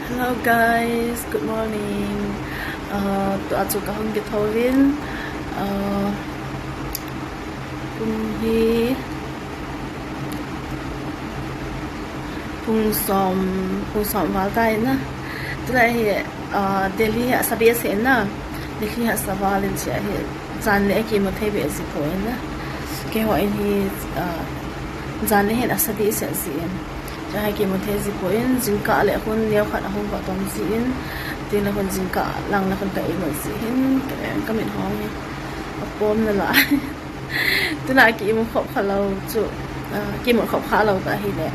Hello guys, good morning. Tụi anh chụp kahong gitawin. Kung pung som valtai na. Tulai Delhi ha sabi ase na. Delhi ha savalin siya hi. Zan le ki mo thei be ase ko na. Ke ho hi zan le hen asadi ase ase. Jai ki mo thei ko in jingka le hun leo khat ahong ba tom si in. Tin la hun jingka lang la kan ka mo si hin ka min hong ni. Pom na la. Tuna ki mo khop khalo chu ki mo khop khalo ta hi le.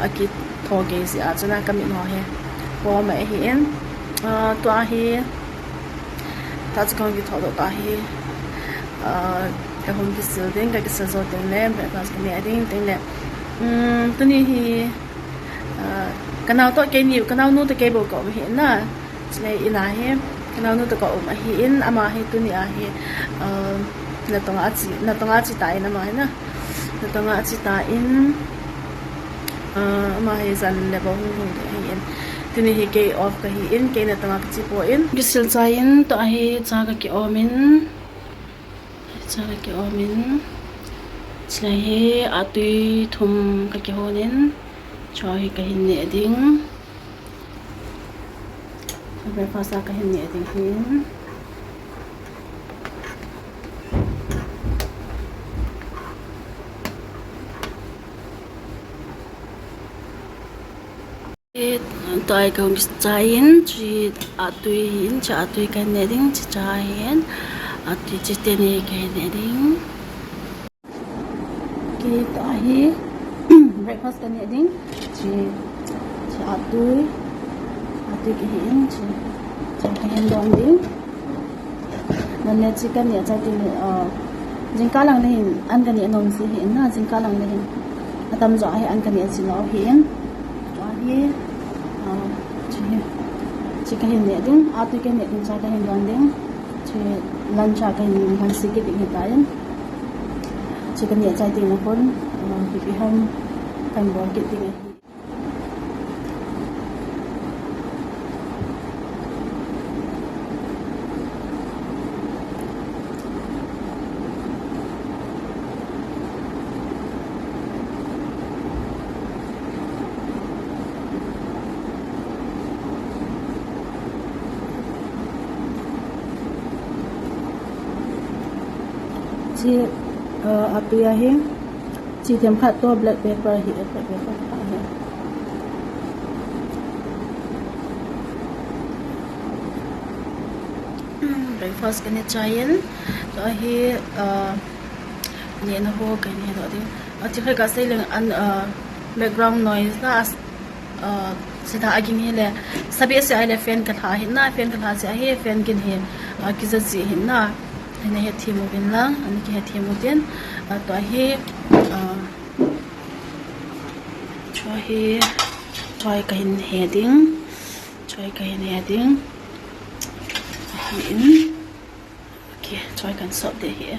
Aki thoge si a chana kamin ho he po ma hi en to a hi ta chkang gi thodo ta hi ka hom gi sil ding ka sa zo ding le ba kas ni ading ding le tu ni hi kanao to ke ni kanao nu to ke bo ko hi na chle ina he kanao nu to ko ma hi in ama hi tu ni a hi na tonga chi ta ina ma na na tonga chi ta in mà hay dần là bao nhiêu để hay in thì này cái off cái in cái này tao chỉ bỏ in cái sil chai in tao hay cha cái om in cha cái om in chỉ là hay à tùy thùng cái hồn in cho hay cái hình nhẹ đinh phải pha sa cái hình nhẹ đinh hin tôi cũng chain chỉ atui cha atui cái này đinh chỉ chain atui chỉ tên này cái này đinh cái tôi breakfast cái này đinh chỉ atui cái hình chỉ cái hình đông đinh nên là chỉ cái này chạy thì chính cả lần này ăn cái này ngon gì hiện na chính cả lần này tâm rõ hay ăn cái này chỉ lo hiện hi chỉ cái hình này đừng atu cái này đừng cái hình đoàn đừng chỉ lần cha cái hình hàng xí cái hiện tại chỉ cái này trái tiền là con bị hơn thành bỏ cái tiền chỉ atu ya hi chỉ thêm khát to black pepper hi black pepper hi breakfast cái này chain to hi ni na ho cái này đó đi chỉ phải cái xây lên ăn background noise na sẽ thà agin hi le sabi se ai le fan ka tha hi na fan ka tha se hi fan kin hi ki za chi hi na này hết thêm một bên lá, anh kia hết thêm một bên, tòa hi cho cái hình heading, hình, ok, cho cái sub để here.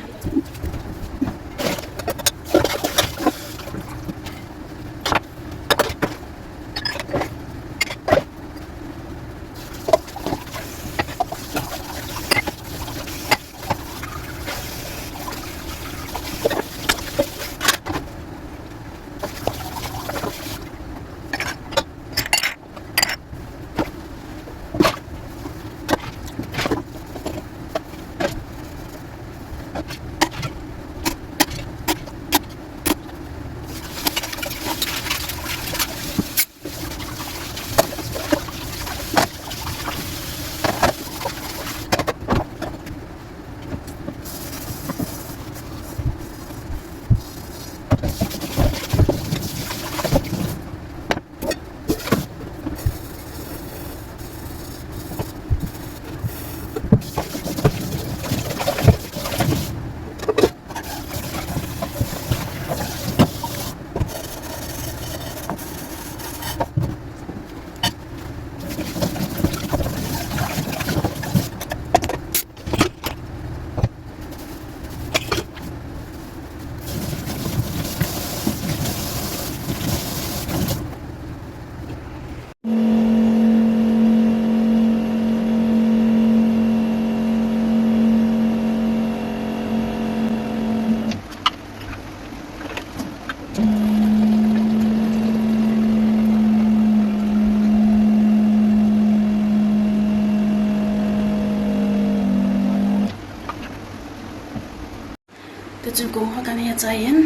chu ko ha kan he chain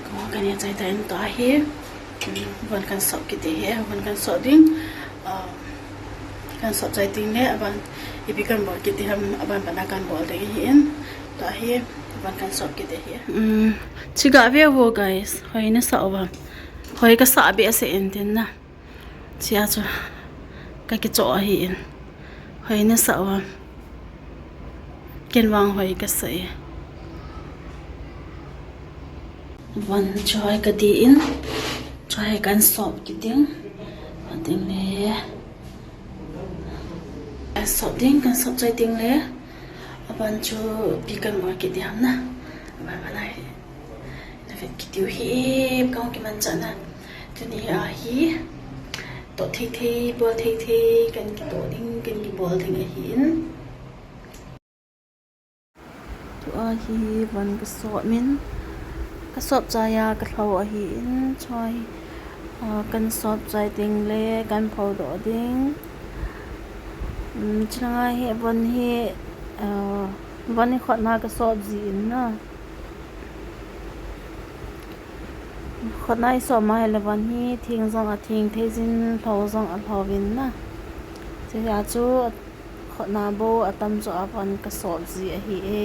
ko kan he chai tain to hi van kan so ki te he van kan so ding kan so chai ting le aban ipi kan bol ki te ham aban pana kan bol te hi in to hi van kan so ki te hi chiga ve wo guys hoi na sa wa hoi ka sa be ase en tin na chia cho ka ki cho hi in hoi na sa wa ken wang hoi ka sai van choi ka di in choi kan sop ki ding ding le sop ding kan sop chai ding le aban chu pi kan mar ki diam na ba ba lai na vet ki tiu hi kaung ki man chana tu ni a hi to thei thei bol thei thei kan ki to ding kan ki bol thei a hi in tu a hi van ka so min ka sop chaya ka thlo a hi in choi kan sop chai ding le kan phau do ding changa he van hi khot na ka sop ji in na khot nai so ma le van hi thing zong a thing thei jin thau zong a thau win na che ya chu khot na bo atam cho a van ka sop ji a hi e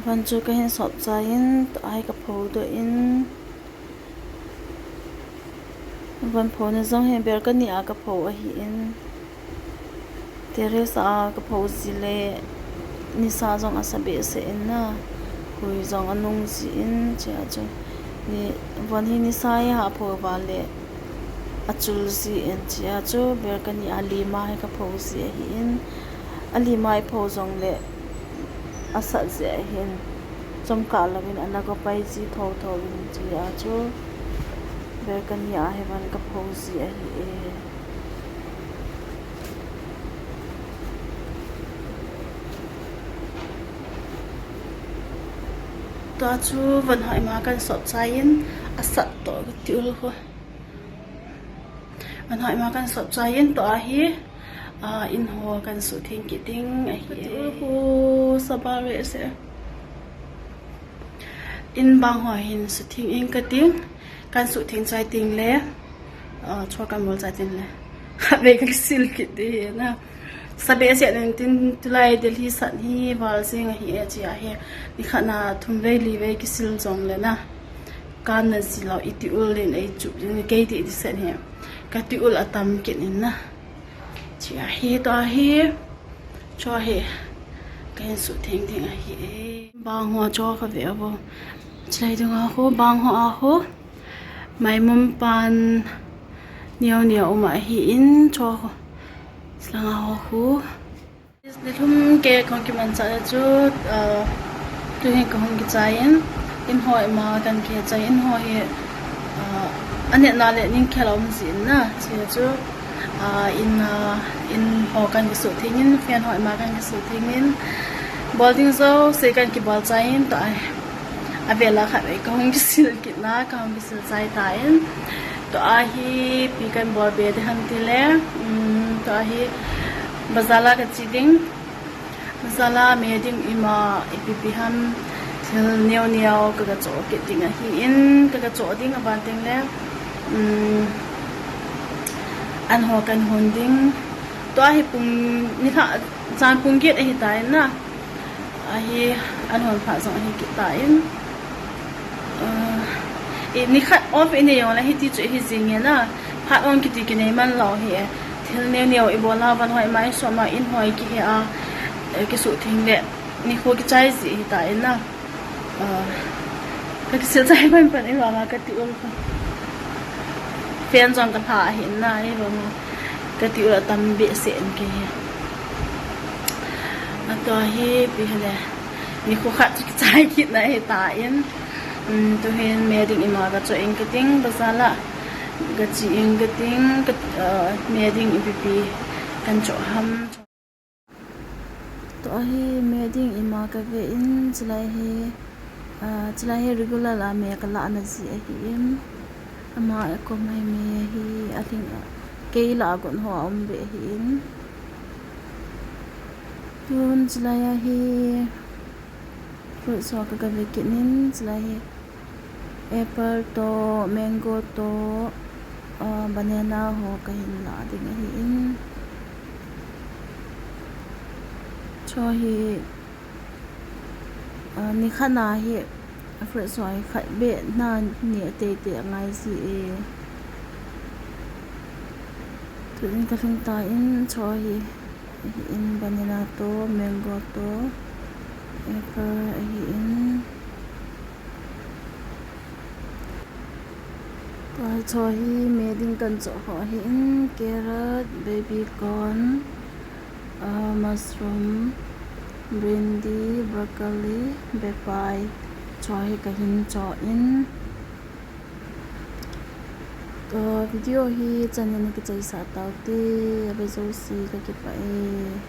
van chu ka hin sop cha in ai ka pho do in van pho ne zong he ber ka ni a ka pho a hi in teresa ka pho si le ni sa zong a sa be se in na hui zong anung si in cha cha ni van hi ni sa ya pho wa le achul si in cha chu ber ka ni ali ma he ka pho si a hi in ali mai pho zong le asa je hin chom ka lawin anaga pai ji tho tho in ji a chu ber kan ya he van ka pho ji a hi e ta chu van hai ma kan sop chai in asa to tiul ho van hai ma kan sop chai in to a hi in ho kan su thing ki ting a hi ho sabare se in bang ho hin su thing in ka ting kan su thing chai ting le chho kan bol chai ting le ve ka sil ki de na sabe se nen tin tulai delhi san hi wal sing hi a chi a he ni khana thum ve li ve ki sil jong le na kan na si lo iti ul len ai chu ni ke ti sen he ka ti ul atam kin in na chia hi to hi cho hi cái sự thing thing à hi bang hoa cho cái vẻ vô chạy đường à hố bang hoa hố mai mâm pan nhiều nhiều mà hi in cho sang à hố để thum cái con kim anh chạy chút tôi hay con cái chạy in hỏi mà cần cái chạy in hỏi anh nhận là lệ những cái lòng gì na chỉ chút in ho kan ki su thingin fan hoi ma kan ki su thingin balding zo se kan ki bal chain ta avela kha be ka hong ki sil ki na ka hong ki sil chai ta in to a hi pi kan bor be de han ti le to a hi bazala ka chiding bazala me ding ima ipi ham thil neo neo ka cho ki ting a hi in ka cho ding a ban ting le an ho kan honding to a hi pung ni tha chan pung get a hi tai na a hi an hon pha zong a hi ki tai ni khat off in yo la hi ti chu hi jing ya na phat on ki ti ki nei man lo hi thil ne neo I bola ban hoi mai so ma in hoi ki he a ki su thing le ni kho ki chai ji hi tai na ka ki sil chai ban pan I wa ma ka ti ul fan jong ka tha hin na ni ba mo ka ti ula tam be sen ke na to hi bi hale ni kho khat ki chai ki na hi ta in to hen me ding ima ga cho eng ka ting bazala ga chi eng ga ting me ding ipp kan cho ham to hi me ding ima ka ve in chlai hi chulai hi regular la me kala na ji a hi em ama ko mai me hi I think ke la gon ho om be hi in tun chulai hi fruit so ka ve kinin chulai hi apple to mango to banana ho ka hin la ding hi in cho hi ni khana hi fruit so hi khai be na ni te ngai si e tun ka thing ta in cho hi in banana to mango to apple hi in cho hi meding kan cho ho hi in carrot baby corn mushroom brindy broccoli bepai cho hi ka hin cho in to video hi channel ni ka chai sa tau te abe zo si ka ki pa e